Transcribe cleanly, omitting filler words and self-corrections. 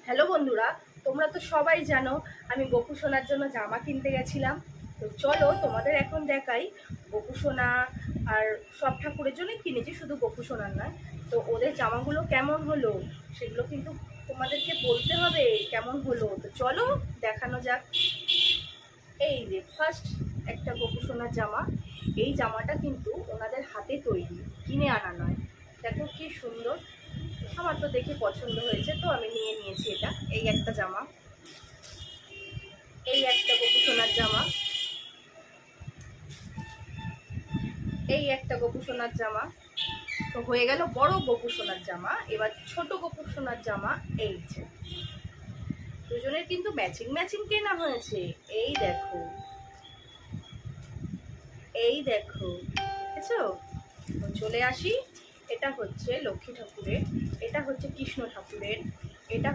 Hello বন্ধুরা, তোমরা তো সবাই জানো আমি গপু সোনার জন্য জামা কিনতে গেছিলাম। তো চলো তোমাদের এখন দেখাই গপু সোনা আর সব ঠাকুরের জন্যই কিনেছি, শুধু গপু সোনার নয়। তো ওদের জামাগুলো কেমন হলো সেগুলো কিন্তু তোমাদেরকে বলতে হবে কেমন হলো। তো চলো দেখানো যাক। এই যে ফার্স্ট একটা গপু সোনার জামা। এই জামাটা কিন্তু ওনাদের হাতে তৈরি, কিনে আনা নয়। দেখো কি সুন্দর, আমার তো দেখে পছন্দ হয়েছে, তো আমি নিয়ে নিয়েছি এটা। এই একটা জামা, এই একটা গপু সোনার জামা, এই একটা গপু সোনার জামা। তো হয়ে গেল বড় গপু সোনার জামা। এবার ছোট গপু সোনার জামা। এই যে দুজনের কিন্তু ম্যাচিং ম্যাচিং কেনা হয়েছে। এই দেখো, এই দেখো, বুঝেছো? তো চলে আসি, এটা হচ্ছে লক্ষ্মী ঠাকুরের, এটা হচ্ছে কৃষ্ণ ঠাকুরের,